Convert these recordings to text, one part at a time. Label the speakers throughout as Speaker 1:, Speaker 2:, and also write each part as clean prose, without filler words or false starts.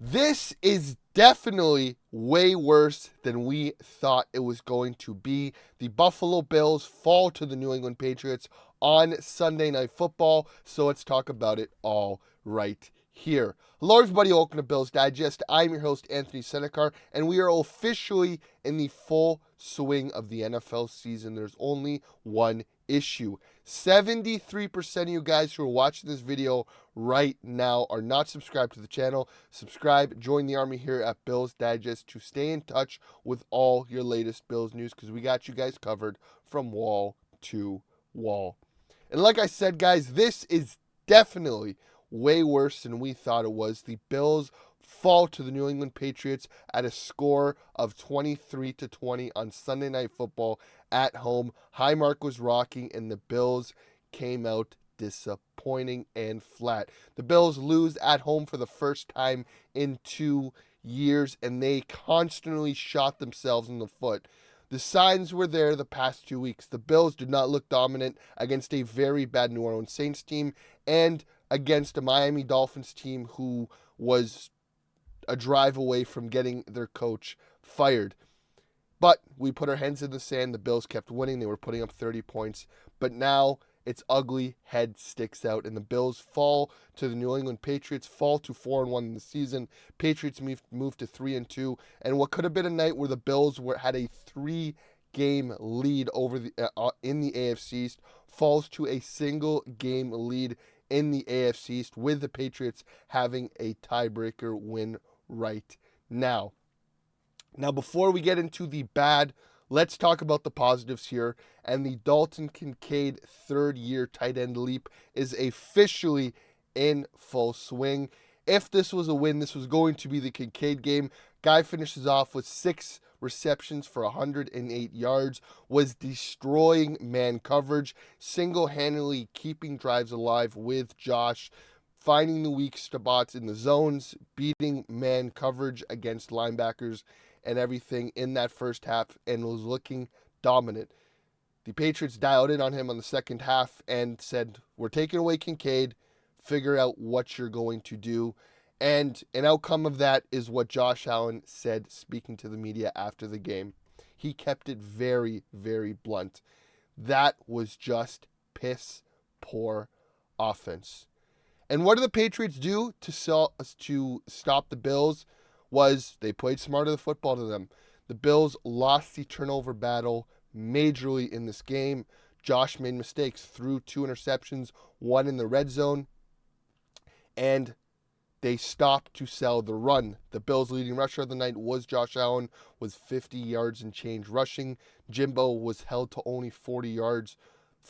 Speaker 1: This is definitely way worse than we thought it was going to be. The Buffalo Bills fall to the New England Patriots on Sunday Night Football, so let's talk about it all right here. Hello, everybody. Welcome to Bills Digest. I'm your host, Anthony Senicar, and we are officially in the full swing of the NFL season. There's only one issue. 73% of you guys who are watching this video right now are not subscribed to the channel. Subscribe, join the army here at Bills Digest to stay in touch with all your latest Bills news, because we got you guys covered from wall to wall. And like I said, guys, this is definitely way worse than we thought it was. The Bills fall to the New England Patriots at a score of 23-20 on Sunday Night Football at home. Highmark was rocking, and the Bills came out disappointing and flat. The Bills lose at home for the first time in 2 years, and they constantly shot themselves in the foot. The signs were there the past 2 weeks. The Bills did not look dominant against a very bad New Orleans Saints team and against a Miami Dolphins team who was a drive away from getting their coach fired. But we put our heads in the sand. The Bills kept winning. They were putting up 30 points. But now its ugly head sticks out, and the Bills fall to the New England Patriots, fall to 4-1 in the season. Patriots move to 3-2, and what could have been a night where the Bills had a 3-game lead over in the AFC East falls to a single game lead in the AFC East, with the Patriots having a tiebreaker win right now. Now, before we get into the bad, let's talk about the positives here. And the Dalton Kincaid third-year tight end leap is officially in full swing. If this was a win, this was going to be the Kincaid game. Guy finishes off with 6 receptions for 108 yards, was destroying man coverage, single-handedly keeping drives alive with Josh, finding the weak spots in the zones, beating man coverage against linebackers and everything in that first half, and was looking dominant. The Patriots dialed in on him on the second half and said, we're taking away Kincaid, figure out what you're going to do. And an outcome of that is what Josh Allen said, speaking to the media after the game. He kept it very, very blunt. That was just piss poor offense. And what did the Patriots do to stop the Bills? Was they played smarter the football to them. The Bills lost the turnover battle majorly in this game. Josh made mistakes, threw 2 interceptions, 1 in the red zone, and they stopped to sell the run. The Bills' leading rusher of the night was Josh Allen, with 50 yards and change rushing. Jimbo was held to only 40 yards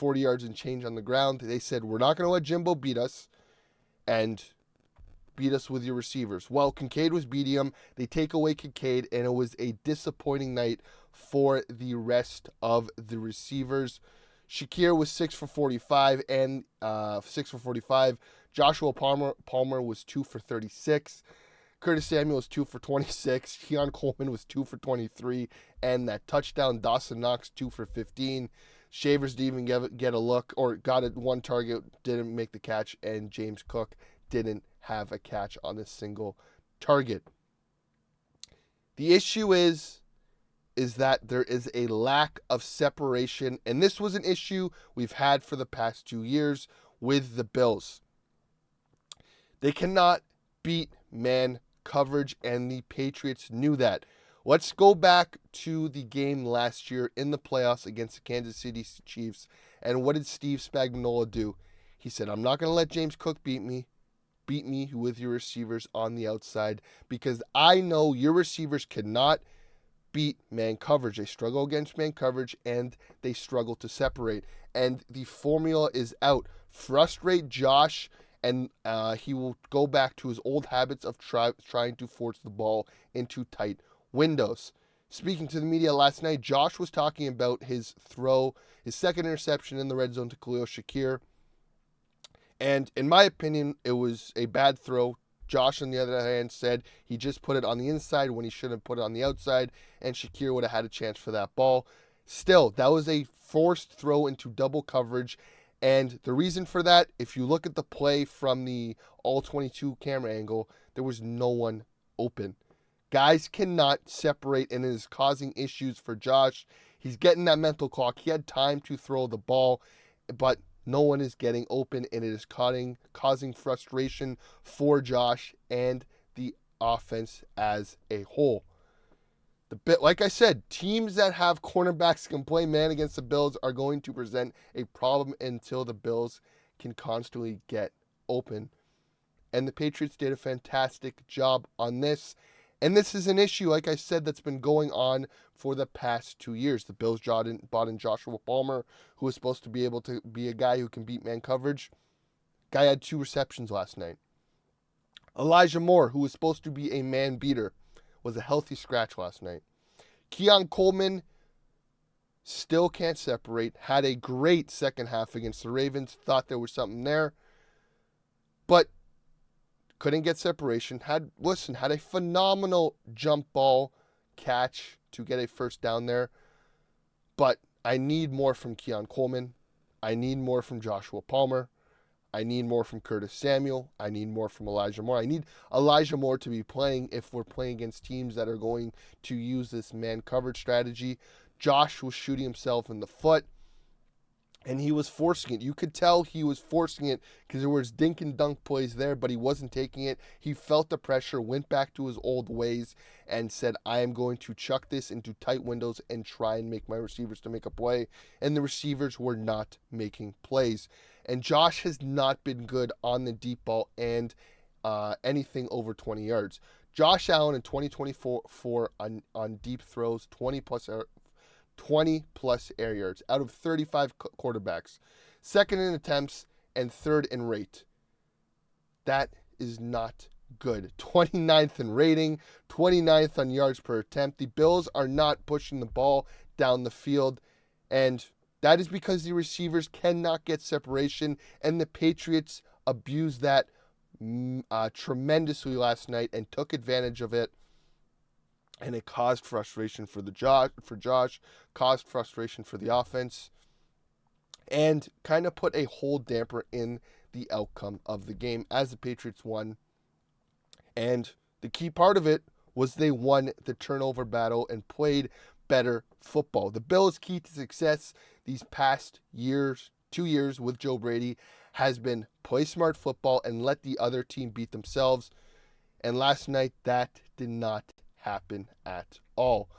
Speaker 1: and change on the ground. They said, we're not going to let Jimbo beat us, and beat us with your receivers. Well, Kincaid was beating him. They take away Kincaid, and it was a disappointing night for the rest of the receivers. Shakir was 6 for 45 and 6 for 45. Joshua Palmer was 2 for 36. Curtis Samuel was 2 for 26. Keon Coleman was 2 for 23. And that touchdown, Dawson Knox, 2 for 15. Shavers didn't even get a look, or got one target, didn't make the catch, and James Cook didn't have a catch on a single target. The issue is that there is a lack of separation, and this was an issue we've had for the past 2 years with the Bills. They cannot beat man coverage, and the Patriots knew that. Let's go back to the game last year in the playoffs against the Kansas City Chiefs, and what did Steve Spagnuolo do? He said, I'm not going to let James Cook beat me with your receivers on the outside, because I know your receivers cannot beat man coverage. They struggle against man coverage, and they struggle to separate. And the formula is out. Frustrate Josh, and he will go back to his old habits of trying to force the ball into tight windows. Speaking to the media last night, Josh was talking about his second interception in the red zone to Khalil Shakir. And in my opinion, it was a bad throw. Josh, on the other hand, said he just put it on the inside when he should have put it on the outside, and Shakir would have had a chance for that ball. Still, that was a forced throw into double coverage, and the reason for that, if you look at the play from the all-22 camera angle, there was no one open. Guys cannot separate, and it is causing issues for Josh. He's getting that mental clock. He had time to throw the ball, but no one is getting open, and it is causing frustration for Josh and the offense as a whole. Like I said, teams that have cornerbacks can play man against the Bills are going to present a problem until the Bills can constantly get open. And the Patriots did a fantastic job on this. And this is an issue, like I said, that's been going on for the past 2 years. The Bills bought in Joshua Palmer, who was supposed to be able to be a guy who can beat man coverage. Guy had 2 receptions last night. Elijah Moore, who was supposed to be a man beater, was a healthy scratch last night. Keon Coleman still can't separate. Had a great second half against the Ravens. Thought there was something there. But couldn't get separation. Had a phenomenal jump ball catch to get a first down there. But I need more from Keon Coleman. I need more from Joshua Palmer. I need more from Curtis Samuel. I need more from Elijah Moore. I need Elijah Moore to be playing if we're playing against teams that are going to use this man coverage strategy. Josh was shooting himself in the foot, and he was forcing it. You could tell he was forcing it because there was dink and dunk plays there, but he wasn't taking it. He felt the pressure, went back to his old ways, and said, I am going to chuck this into tight windows and try and make my receivers to make a play. And the receivers were not making plays. And Josh has not been good on the deep ball and anything over 20 yards. Josh Allen in 2024 on deep throws, 20 plus air yards out of 35 quarterbacks. Second in attempts and third in rate. That is not good. 29th in rating, 29th on yards per attempt. The Bills are not pushing the ball down the field, and that is because the receivers cannot get separation, and the Patriots abused that tremendously last night and took advantage of it. And it caused frustration for Josh, caused frustration for the offense, and kind of put a whole damper in the outcome of the game as the Patriots won. And the key part of it was they won the turnover battle and played better football. The Bills' key to success these past 2 years with Joe Brady has been play smart football and let the other team beat themselves. And last night, that did not happen at all.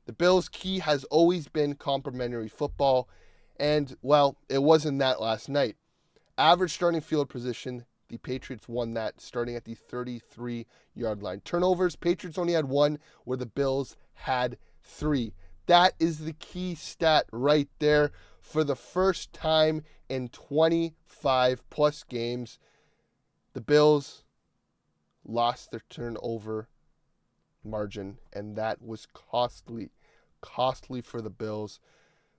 Speaker 1: The Bills' key has always been complementary football, and, well, it wasn't that last night. Average starting field position, the Patriots won that starting at the 33-yard line. Turnovers, Patriots only had 1, where the Bills had 3. That is the key stat right there. For the first time in 25-plus games, the Bills lost their turnover margin, and that was costly for the Bills.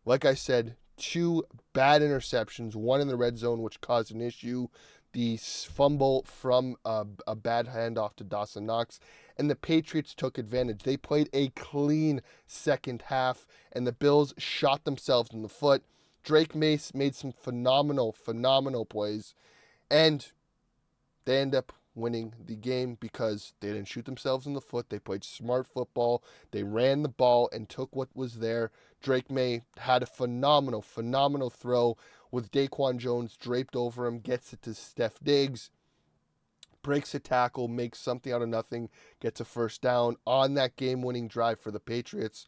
Speaker 1: Like I said, 2 bad interceptions, one in the red zone, which caused an issue, the fumble from a bad handoff to Dawson Knox, and the Patriots took advantage. They played a clean second half, and the Bills shot themselves in the foot. Drake Mace made some phenomenal plays, and they end up winning the game because they didn't shoot themselves in the foot. They played smart football. They ran the ball and took what was there. Drake May had a phenomenal throw with Daquan Jones draped over him, gets it to Steph Diggs, breaks a tackle, makes something out of nothing, gets a first down on that game-winning drive for the Patriots.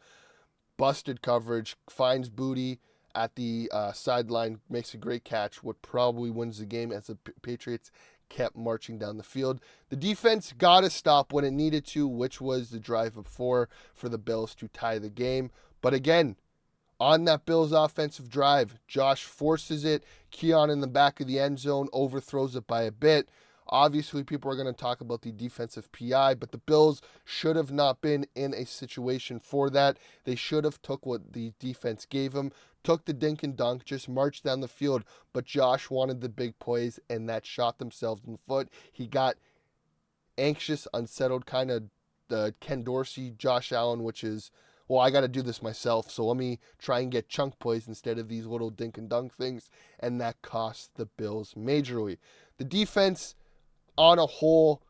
Speaker 1: Busted coverage, finds Booty at the sideline, makes a great catch, what probably wins the game as the Patriots kept marching down the field. The defense got to stop when it needed to, which was the drive before for the Bills to tie the game. But again, on that Bills offensive drive, Josh forces it. Keon in the back of the end zone overthrows it by a bit. Obviously, people are going to talk about the defensive PI, but the Bills should have not been in a situation for that. They should have took what the defense gave them, took the dink and dunk, just marched down the field. But Josh wanted the big plays, and that shot themselves in the foot. He got anxious, unsettled, kind of the Ken Dorsey, Josh Allen, which is, well, I got to do this myself, so let me try and get chunk plays instead of these little dink and dunk things, and that cost the Bills majorly. The defense, on a whole,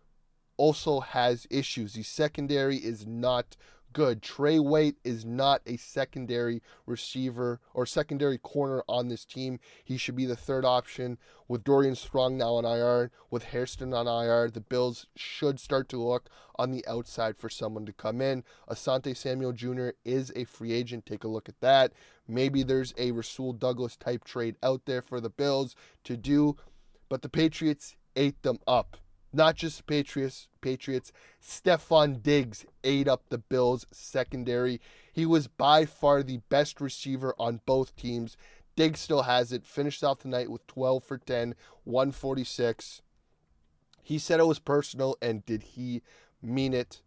Speaker 1: also has issues. The secondary is not good. Trey White is not a secondary receiver or secondary corner on this team. He should be the third option. With Dorian Strong now on IR, with Hairston on IR, the Bills should start to look on the outside for someone to come in. Asante Samuel Jr. is a free agent. Take a look at that. Maybe there's a Rasul Douglas type trade out there for the Bills to do, but the Patriots ate them up. Not just the Patriots. Stephon Diggs ate up the Bills' secondary. He was by far the best receiver on both teams. Diggs still has it. Finished off the night with 12 for 10, 146. He said it was personal, and did he mean it?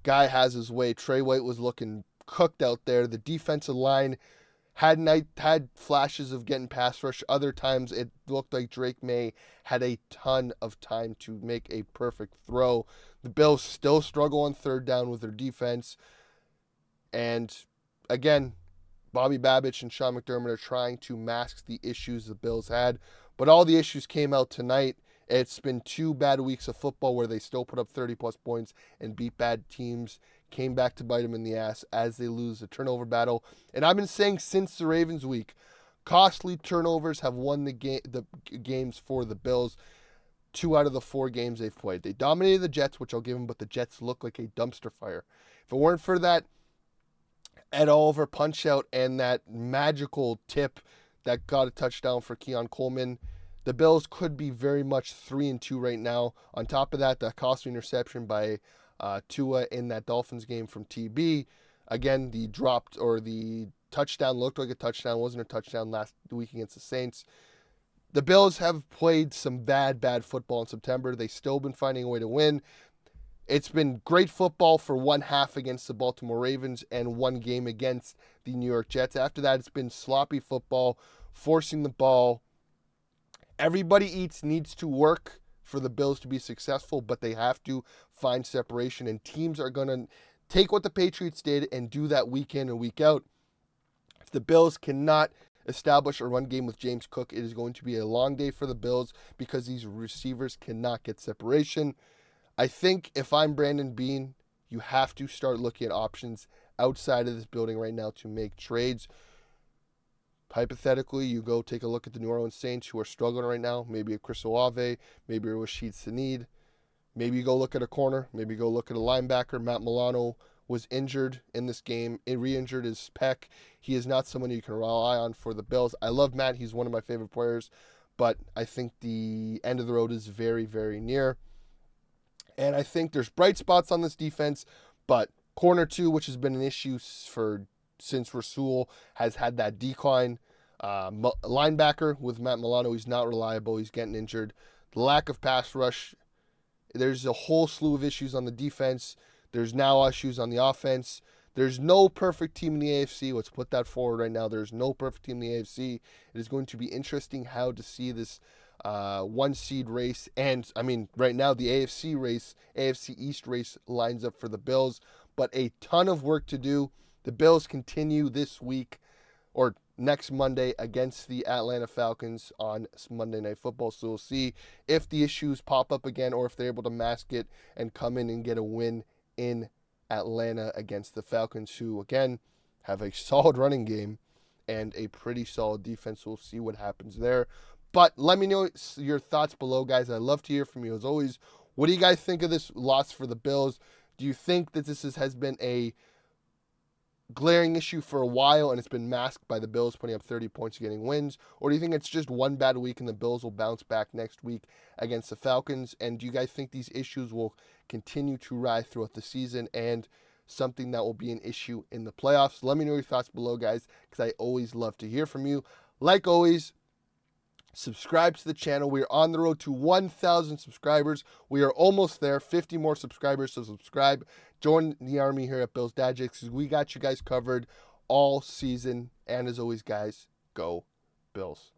Speaker 1: Guy has his way. Trey White was looking cooked out there. The defensive line had flashes of getting pass rush. Other times it looked like Drake May had a ton of time to make a perfect throw. The Bills still struggle on third down with their defense. And again, Bobby Babich and Sean McDermott are trying to mask the issues the Bills had. But all the issues came out tonight. It's been 2 bad weeks of football where they still put up 30-plus points and beat bad teams. Came back to bite them in the ass as they lose the turnover battle. And I've been saying since the Ravens week, costly turnovers have won the games for the Bills. 2 out of the 4 games they've played. They dominated the Jets, which I'll give them, but the Jets look like a dumpster fire. If it weren't for that Ed Oliver punch-out and that magical tip that got a touchdown for Keon Coleman, the Bills could be very much 3-2 right now. On top of that, the costly interception by Tua in that Dolphins game from TB. Again, the touchdown looked like a touchdown, wasn't a touchdown last week against the Saints. The Bills have played some bad football in September. They've still been finding a way to win. It's been great football for one half against the Baltimore Ravens and one game against the New York Jets. After that, it's been sloppy football, forcing the ball. Everybody needs to work for the Bills to be successful, but they have to find separation, and teams are going to take what the Patriots did and do that week in and week out. If the Bills cannot establish a run game with James Cook, it is going to be a long day for the Bills because these receivers cannot get separation. I think if I'm Brandon Beane, you have to start looking at options outside of this building right now to make trades. Hypothetically, you go take a look at the New Orleans Saints who are struggling right now. Maybe a Chris Olave, maybe a Rashid Shaheed. Maybe you go look at a corner. Maybe go look at a linebacker. Matt Milano was injured in this game. He re-injured his pec. He is not someone you can rely on for the Bills. I love Matt. He's one of my favorite players. But I think the end of the road is very, very near. And I think there's bright spots on this defense. But corner 2, which has been an issue since Rasul has had that decline. Linebacker with Matt Milano, he's not reliable. He's getting injured. The lack of pass rush. There's a whole slew of issues on the defense. There's now issues on the offense. There's no perfect team in the AFC. Let's put that forward right now. There's no perfect team in the AFC. It is going to be interesting how to see this 1-seed race. And, I mean, right now the AFC East race lines up for the Bills. But a ton of work to do. The Bills continue this week or next Monday against the Atlanta Falcons on Monday Night Football. So we'll see if the issues pop up again or if they're able to mask it and come in and get a win in Atlanta against the Falcons, who, again, have a solid running game and a pretty solid defense. We'll see what happens there. But let me know your thoughts below, guys. I'd love to hear from you as always. What do you guys think of this loss for the Bills? Do you think that this has been a glaring issue for a while and it's been masked by the Bills putting up 30 points and getting wins? Or do you think it's just one bad week and the Bills will bounce back next week against the Falcons? And do you guys think these issues will continue to rise throughout the season and something that will be an issue in the playoffs? Let me know your thoughts below, guys, because I always love to hear from you. Like always, subscribe to the channel. We are on the road to 1,000 subscribers. We are almost there. 50 more subscribers, so subscribe. Join the army here at Bills Dad Jokes because we got you guys covered all season. And as always, guys, go Bills.